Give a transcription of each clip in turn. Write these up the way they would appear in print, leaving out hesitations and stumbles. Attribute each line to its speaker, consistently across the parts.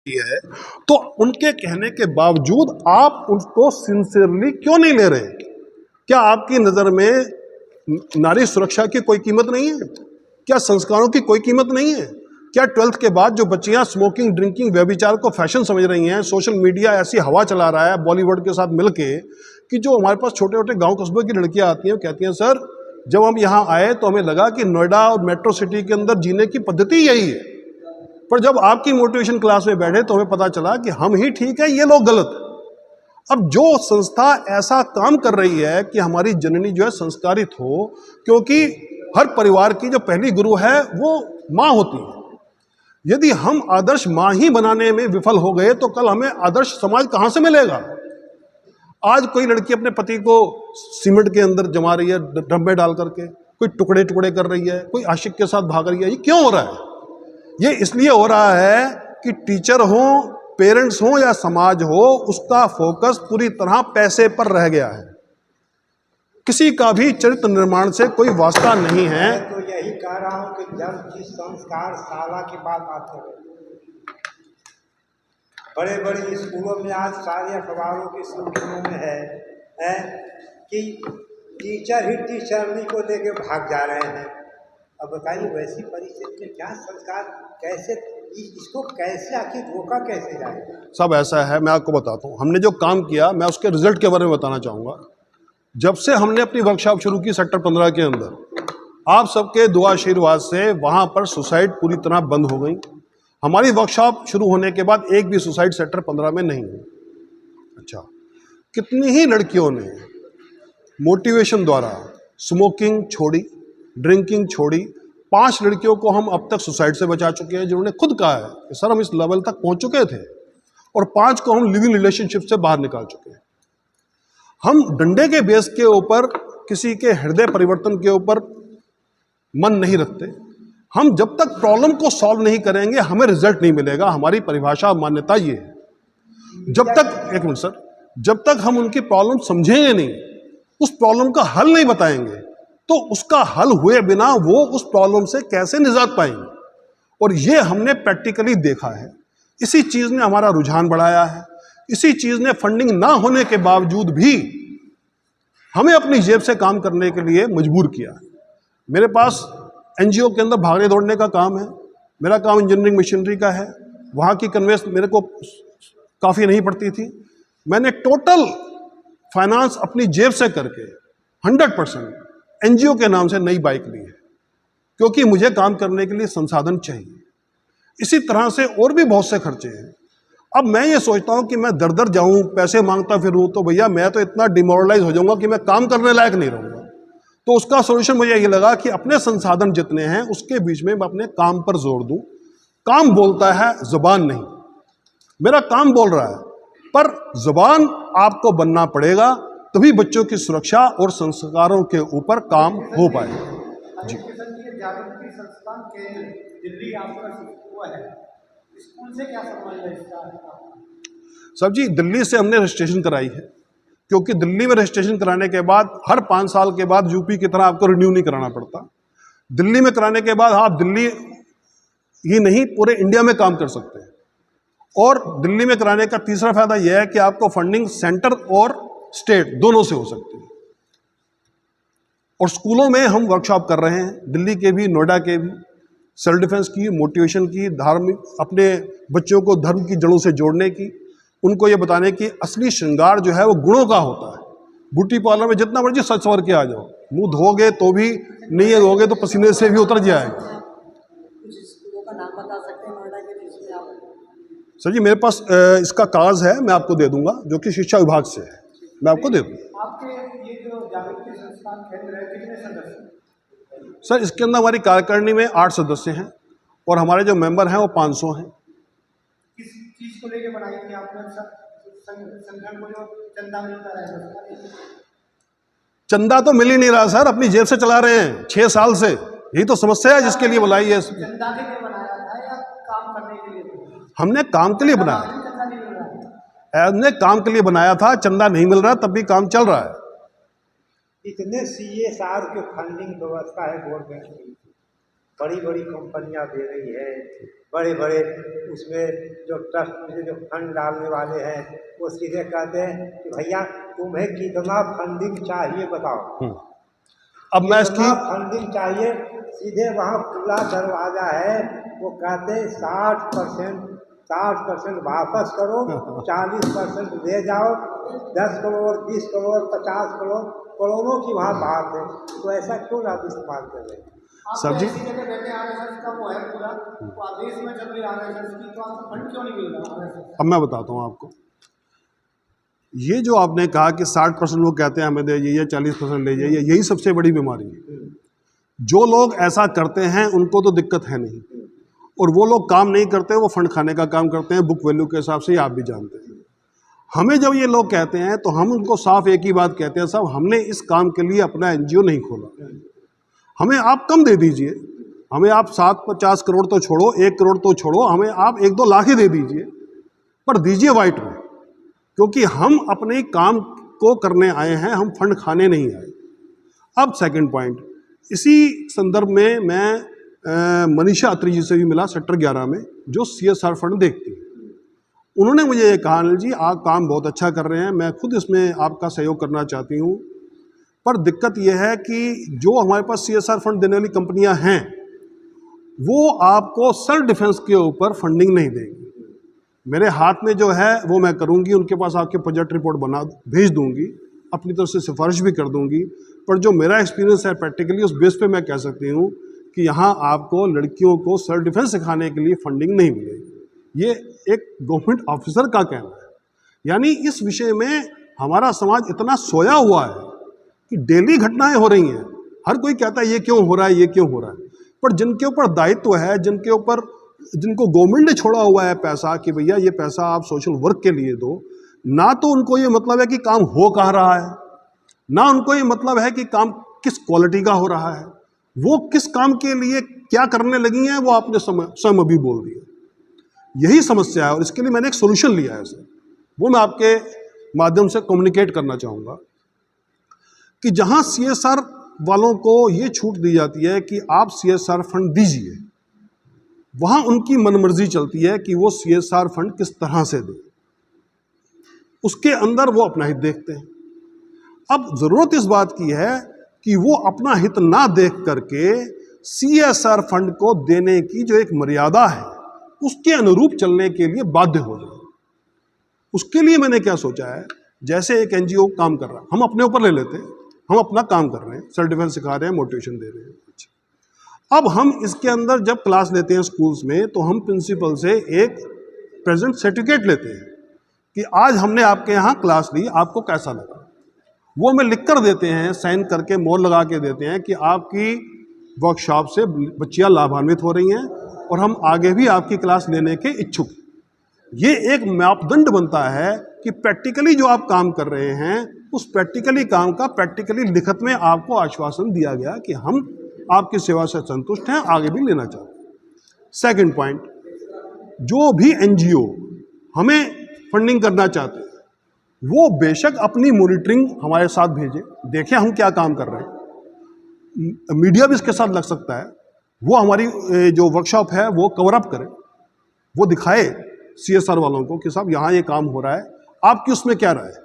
Speaker 1: है, तो उनके कहने के बावजूद आप उसको सिंसियरली क्यों नहीं ले रहे? क्या आपकी नज़र में नारी सुरक्षा की कोई कीमत नहीं है? क्या संस्कारों की कोई कीमत नहीं है? क्या 12th के बाद जो बच्चियां स्मोकिंग, ड्रिंकिंग, व्यभिचार को फैशन समझ रही हैं, सोशल मीडिया ऐसी हवा चला रहा है बॉलीवुड के साथ मिलके कि जो हमारे पास छोटे छोटे गांव कस्बों की लड़कियां आती हैं, कहती हैं सर जब हम यहाँ आए तो हमें लगा कि नोएडा और मेट्रो सिटी के अंदर जीने की पद्धति यही है, पर जब आपकी मोटिवेशन क्लास में बैठे तो हमें पता चला कि हम ही ठीक है, ये लोग गलत। अब जो संस्था ऐसा काम कर रही है कि हमारी जननी जो है संस्कारित हो, क्योंकि हर परिवार की जो पहली गुरु है वो माँ होती है। यदि हम आदर्श माँ ही बनाने में विफल हो गए तो कल हमें आदर्श समाज कहाँ से मिलेगा? आज कोई लड़की अपने पति को सीमेंट के अंदर जमा रही है, ड्रम में डाल करके, कोई टुकड़े टुकड़े कर रही है, कोई आशिक के साथ भाग रही है। ये क्यों हो रहा है? ये इसलिए हो रहा है कि टीचर हो, पेरेंट्स हो या समाज हो, उसका फोकस पूरी तरह पैसे पर रह गया है। किसी का भी चरित्र निर्माण से कोई वास्ता नहीं है।
Speaker 2: तो यही कह रहा हूं कि जब जिस संस्कार शाला की बात आती है, बड़े बड़े स्कूलों में आज सारे अखबारों की सुर्खियों में है कि टीचर ही टीचरनी को लेके भाग जा रहे हैं। अब बताइए वैसी परिस्थिति में क्या संस्कार, कैसे इसको कैसे आखिर रोका कैसे जाए?
Speaker 1: सब ऐसा है, मैं आपको बताता हूँ। हमने जो काम किया, मैं उसके रिजल्ट के बारे में बताना चाहूँगा। जब से हमने अपनी वर्कशॉप शुरू की सेक्टर 15 के अंदर, आप सबके दुआ आशीर्वाद से वहाँ पर सुसाइड पूरी तरह बंद हो गई। हमारी वर्कशॉप शुरू होने के बाद एक भी सुसाइड सेक्टर 15 में नहीं हुई। अच्छा, कितनी ही लड़कियों ने मोटिवेशन द्वारा स्मोकिंग छोड़ी, ड्रिंकिंग छोड़ी। 5 लड़कियों को हम अब तक सुसाइड से बचा चुके हैं, जिन्होंने खुद कहा है कि सर हम इस लेवल तक पहुंच चुके थे, और 5 को हम लिविंग रिलेशनशिप से बाहर निकाल चुके हैं। हम डंडे के बेस के ऊपर किसी के हृदय परिवर्तन के ऊपर मन नहीं रखते। हम जब तक प्रॉब्लम को सॉल्व नहीं करेंगे हमें रिजल्ट नहीं मिलेगा। हमारी परिभाषा, मान्यता ये है। जब तक, एक मिनट सर, जब तक हम उनकी प्रॉब्लम समझेंगे नहीं, उस प्रॉब्लम का हल नहीं बताएंगे, तो उसका हल हुए बिना वो उस प्रॉब्लम से कैसे निजात पाएंगे? और ये हमने प्रैक्टिकली देखा है। इसी चीज ने हमारा रुझान बढ़ाया है। इसी चीज ने फंडिंग ना होने के बावजूद भी हमें अपनी जेब से काम करने के लिए मजबूर किया। मेरे पास एनजीओ के अंदर भागने दौड़ने का काम है। मेरा काम इंजीनियरिंग मशीनरी का है। वहाँ की कन्वेंस मेरे को काफ़ी नहीं पड़ती थी। मैंने टोटल फाइनेंस अपनी जेब से करके 100% एनजीओ के नाम से नई बाइक ली है, क्योंकि मुझे काम करने के लिए संसाधन चाहिए। इसी तरह से और भी बहुत से खर्चे हैं। अब मैं ये सोचता हूँ कि मैं दर दर जाऊँ, पैसे मांगता फिरूँ, तो भैया मैं तो इतना डिमोरलाइज हो जाऊँगा कि मैं काम करने लायक नहीं रहूँगा। तो उसका सोल्यूशन मुझे ये लगा कि अपने संसाधन जितने हैं उसके बीच में मैं अपने काम पर जोर दूँ। काम बोलता है, जुबान नहीं। मेरा काम बोल रहा है, पर जुबान आपको बनना पड़ेगा, तभी बच्चों की सुरक्षा और संस्कारों के ऊपर काम हो पाएगा। जी,
Speaker 2: जागृति संस्थान के दिल्ली आपका हुआ है, स्कूल से क्या संबंध है इसका?
Speaker 1: सर जी, दिल्ली से हमने रजिस्ट्रेशन कराई है, क्योंकि दिल्ली में रजिस्ट्रेशन कराने के बाद हर 5 साल के बाद यूपी की तरह आपको रिन्यू नहीं कराना पड़ता। दिल्ली में कराने के बाद आप दिल्ली ही नहीं पूरे इंडिया में काम कर सकते हैं। और दिल्ली में कराने का तीसरा फायदा यह है कि आपको फंडिंग सेंटर और स्टेट दोनों से हो सकती है। और स्कूलों में हम वर्कशॉप कर रहे हैं, दिल्ली के भी, नोएडा के भी, सेल्फ डिफेंस की, मोटिवेशन की, धार्मिक, अपने बच्चों को धर्म की जड़ों से जोड़ने की, उनको ये बताने की असली श्रृंगार जो है वो गुणों का होता है। ब्यूटी पार्लर में जितना मर्जी सच सवर के आ जाओ, मुंह धोगे तो भी नहीं धोगे तो पसीने से भी उतर जाएगा।
Speaker 2: कुछ स्कूलों का नाम बता सकते हैं नोएडा के बीच में आप?
Speaker 1: सर जी, मेरे पास इसका कागज है, मैं आपको दे दूंगा, जो कि शिक्षा विभाग से है, मैं आपको दे दूंगा।
Speaker 2: आपके ये जो जागृति संस्थान केंद्र है, कितने सदस्य?
Speaker 1: सर, इसके अंदर हमारी कार्यकारिणी में 8 सदस्य हैं और हमारे जो मेंबर हैं वो 500 हैं।
Speaker 2: किस चीज को लेके बनाई थी आपने? संगठन को जो चंदा मिलता है,
Speaker 1: चंदा तो मिल ही नहीं रहा सर, अपनी जेब से चला रहे हैं 6 साल से। यही तो समस्या है जिसके लिए बुलाई है।
Speaker 2: चंदा के लिए बनाया था या काम करने के लिए?
Speaker 1: हमने काम के लिए बनाया,
Speaker 2: चंदा नहीं मिल रहा है।
Speaker 1: हमने काम के लिए बनाया था। चंदा नहीं मिल रहा, तब भी काम चल रहा है।
Speaker 2: इतने CSR की फंडिंग व्यवस्था है गवर्नमेंट की, बड़ी बड़ी कंपनियां दे रही है, बड़े बड़े उसमें जो ट्रस्ट में जो फंड डालने वाले हैं वो सीधे कहते हैं कि भैया तुम्हें कितना फंडिंग चाहिए बताओ।
Speaker 1: अब मैं इसकी
Speaker 2: कितना फंडिंग चाहिए, सीधे वहाँ खुला दरवाजा है, वो कहते 60% वापस करो, 40% ले जाओ, 10 करोड़ 20 करोड़ 50 करोड़ करोड़ों की वहाँ बात है। तो ऐसा क्यों ना इस्तेमाल कर रहे हैं?
Speaker 1: सर जी, अब मैं बताता हूँ आपको। ये जो आपने कहा कि 60% वो कहते हैं हमें दे जाइए, 40% ले जाइए, यही सबसे बड़ी बीमारी है। जो लोग ऐसा करते हैं उनको तो दिक्कत है नहीं, और वो लोग काम नहीं करते, वो फंड खाने का काम करते हैं बुक वैल्यू के हिसाब से, आप भी जानते हैं। हमें जब ये लोग कहते हैं तो हम उनको साफ एक ही बात कहते हैं, साहब हमने इस काम के लिए अपना एनजीओ नहीं खोला, हमें आप कम दे दीजिए, हमें आप 7-50 करोड़ तो छोड़ो, 1 करोड़ तो छोड़ो, हमें आप 1-2 लाख ही दे दीजिए, पर दीजिए वाइट में, क्योंकि हम अपने काम को करने आए हैं, हम फंड खाने नहीं आए। अब सेकंड पॉइंट, इसी संदर्भ में मैं मनीषा अत्री जी से भी मिला सेक्टर 11 में, जो CSR फंड देखती है। उन्होंने मुझे ये कहा, अनिल जी आप काम बहुत अच्छा कर रहे हैं, मैं खुद इसमें आपका सहयोग करना चाहती हूँ, पर दिक्कत यह है कि जो हमारे पास CSR फंड देने वाली कंपनियां हैं वो आपको सेल्फ डिफेंस के ऊपर फंडिंग नहीं देंगी। मेरे हाथ में जो है वो मैं करूंगी, उनके पास आपके प्रोजेक्ट रिपोर्ट बना भेज दूंगी, अपनी तरफ से सिफारिश भी कर दूंगी, पर जो मेरा एक्सपीरियंस है प्रैक्टिकली उस बेस पे मैं कह सकती हूँ कि यहाँ आपको लड़कियों को सेल्फ डिफेंस सिखाने के लिए फंडिंग नहीं मिलेगी। ये एक गवर्नमेंट ऑफिसर का कहना है। यानी इस विषय में हमारा समाज इतना सोया हुआ है कि डेली घटनाएं हो रही हैं, हर कोई कहता है ये क्यों हो रहा है, ये क्यों हो रहा है, पर जिनके ऊपर दायित्व है, जिनको गवर्नमेंट ने छोड़ा हुआ है पैसा कि भैया ये पैसा आप सोशल वर्क के लिए दो, ना तो उनको ये मतलब है कि काम हो कहाँ रहा है, ना उनको ये मतलब है कि काम किस क्वालिटी का हो रहा है, वो किस काम के लिए क्या करने लगी हैं वो आपने स्वयं अभी बोल दिया। यही समस्या है और इसके लिए मैंने एक सोल्यूशन लिया है सर, वो मैं आपके माध्यम से कम्युनिकेट करना चाहूँगा कि जहाँ CSR वालों को ये छूट दी जाती है कि आप CSR फंड दीजिए, वहाँ उनकी मनमर्जी चलती है कि वो CSR फंड किस तरह से दे, उसके अंदर वो अपना हित देखते हैं। अब ज़रूरत इस बात की है कि वो अपना हित ना देख करके CSR फंड को देने की जो एक मर्यादा है उसके अनुरूप चलने के लिए बाध्य हो जाए। उसके लिए मैंने क्या सोचा है, जैसे एक NGO काम कर रहा है, हम अपने ऊपर ले लेते हैं, हम अपना काम कर रहे हैं, सेल्फ डिफेंस सिखा रहे हैं, मोटिवेशन दे रहे हैं। अच्छा, अब हम इसके अंदर जब क्लास लेते हैं स्कूल्स में तो हम प्रिंसिपल से एक प्रेजेंट सर्टिफिकेट लेते हैं कि आज हमने आपके यहाँ क्लास ली, आपको कैसा लगा। वो हमें लिख कर देते हैं, साइन करके मोहर लगा के देते हैं कि आपकी वर्कशॉप से बच्चियाँ लाभान्वित हो रही हैं और हम आगे भी आपकी क्लास लेने के इच्छुक। ये एक मापदंड बनता है कि प्रैक्टिकली जो आप काम कर रहे हैं उस प्रैक्टिकली काम का प्रैक्टिकली लिखित में आपको आश्वासन दिया गया कि हम आपकी सेवा से संतुष्ट हैं, आगे भी लेना चाहते हैं। सेकंड पॉइंट, जो भी NGO हमें फंडिंग करना चाहते हैं वो बेशक अपनी मॉनिटरिंग हमारे साथ भेजे, देखें हम क्या काम कर रहे हैं, मीडिया भी इसके साथ लग सकता है, वो हमारी जो वर्कशॉप है वो कवर अप करे, वो दिखाए CSR वालों को कि साहब यहाँ ये काम हो रहा है, आपकी उसमें क्या राय है।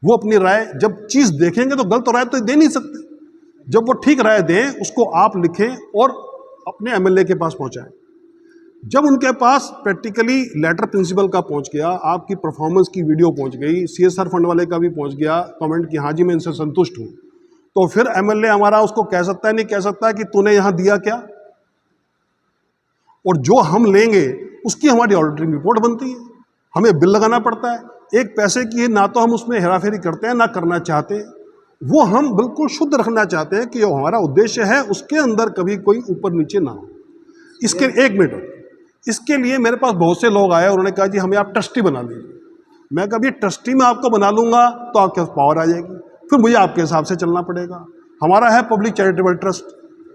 Speaker 1: वो अपनी राय जब चीज़ देखेंगे तो गलत राय तो दे नहीं सकते, जब वो ठीक राय दें उसको आप लिखें और अपने MLA के पास पहुँचाएं। जब उनके पास प्रैक्टिकली लेटर प्रिंसिपल का पहुँच गया, आपकी परफॉर्मेंस की वीडियो पहुँच गई, CSR फंड वाले का भी पहुँच गया कमेंट कि हाँ जी मैं इनसे संतुष्ट हूँ, तो फिर MLA हमारा उसको कह सकता है, नहीं कह सकता कि तूने यहाँ दिया क्या, और जो हम लेंगे उसकी हमारी ऑडिटिंग रिपोर्ट बनती है, हमें बिल लगाना पड़ता है। एक पैसे की ना तो हम उसमें हेराफेरी करते हैं ना करना चाहते, वो हम बिल्कुल शुद्ध रखना चाहते हैं कि जो हमारा उद्देश्य है उसके अंदर कभी कोई ऊपर नीचे ना हो। इसके एक मिनट, इसके लिए मेरे पास बहुत से लोग आए, उन्होंने कहा जी हमें आप ट्रस्टी बना दीजिए। मैं कभी ट्रस्टी में आपको बना लूँगा तो आपके पास पावर आ जाएगी, फिर मुझे आपके हिसाब से चलना पड़ेगा। हमारा है public charitable trust,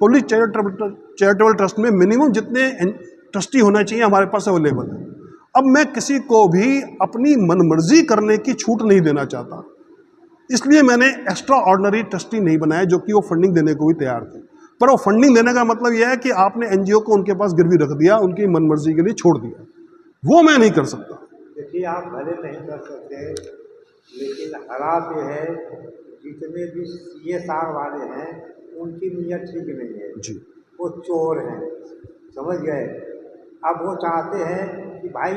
Speaker 1: public charitable trust में मिनिमम जितने ट्रस्टी होना चाहिए हमारे पास अवेलेबल है। अब मैं किसी को भी अपनी मनमर्जी करने की छूट नहीं देना चाहता, इसलिए मैंने एक्स्ट्रा ऑर्डिनरी ट्रस्टी नहीं बनाया जो कि वो फंडिंग देने को भी तैयार थे। पर वो फंडिंग देने का मतलब यह है कि आपने एनजीओ को उनके पास गिरवी रख दिया, उनकी मनमर्जी के लिए छोड़ दिया। वो मैं नहीं कर सकता।
Speaker 2: देखिए, आप भले नहीं कर सकते, लेकिन हालात ये है जितने भी CSR वाले हैं उनकी नीयत ठीक नहीं है
Speaker 1: जी,
Speaker 2: वो चोर हैं, समझ गए। अब वो चाहते हैं कि भाई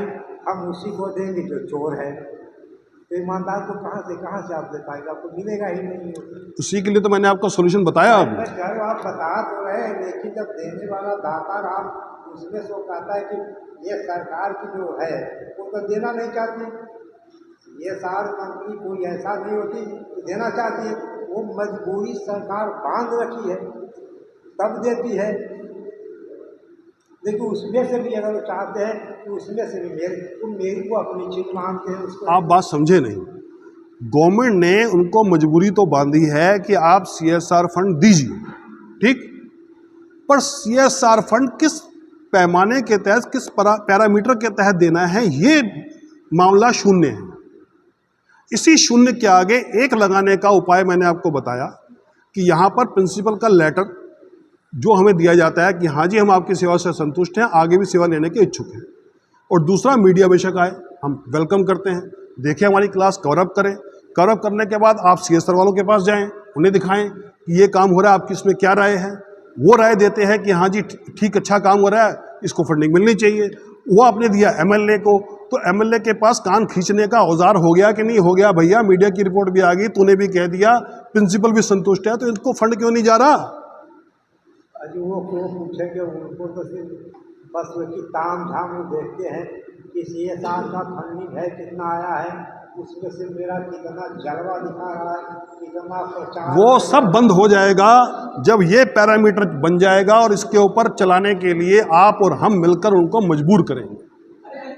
Speaker 2: हम उसी को देंगे जो चोर है, तो ईमानदार को कहाँ से आप दे पाएंगे, आपको मिलेगा ही नहीं।
Speaker 1: उसी के लिए तो मैंने आपको सोल्यूशन बताया। अभी
Speaker 2: चलो आप बता तो रहे हैं, लेकिन जब देने वाला दाता आप उसमें से कहता है कि ये सरकार की जो है वो तो देना नहीं चाहती, ये सार कंपनी कोई ऐसा नहीं होती कि देना चाहती है, वो मजबूरी सरकार बांध रखी है तब देती है। लेकिन उसमें से भी अगर वो चाहते हैं तो उसमें से भी मेरी को अपनी चीज मानते हैं उसको।
Speaker 1: आप बात समझे नहीं। गवर्नमेंट ने उनको मजबूरी तो बांधी है कि आप CSR फंड दीजिए, ठीक, पर CSR फंड किस पैमाने के तहत, किस पैरामीटर के तहत देना है, ये मामला शून्य है। इसी शून्य के आगे एक लगाने का उपाय मैंने आपको बताया कि यहाँ पर प्रिंसिपल का लेटर जो हमें दिया जाता है कि हाँ जी हम आपकी सेवा से संतुष्ट हैं, आगे भी सेवा लेने के इच्छुक हैं। और दूसरा, मीडिया बेशक आए, हम वेलकम करते हैं, देखें हमारी क्लास, कवरअप करें। कवरअप करने के बाद आप CSR वालों के पास जाएं, उन्हें दिखाएं कि ये काम हो रहा है, आपकी इसमें क्या राय है। वो राय देते हैं कि हाँ जी ठीक, अच्छा काम हो रहा है, इसको फंडिंग मिलनी चाहिए। वो आपने दिया MLA को, तो MLA के पास कान खींचने का औजार हो गया कि नहीं हो गया, भैया मीडिया की रिपोर्ट भी आ गई, तूने भी कह दिया, प्रिंसिपल भी संतुष्ट है, तो इनको फंड क्यों नहीं जा रहा।
Speaker 2: अरे वो क्यों पूछेंगे, उनको तो सिर्फ बस वो की ताम झाम वो देखते हैं कि CSR का फंडिंग है, कितना आया है, उसमें से मेरा कितना जलवा दिखा रहा है, कितना प्रचार।
Speaker 1: वो सब बंद हो जाएगा जब ये पैरामीटर बन जाएगा और इसके ऊपर चलाने के लिए आप और हम मिलकर उनको मजबूर करेंगे।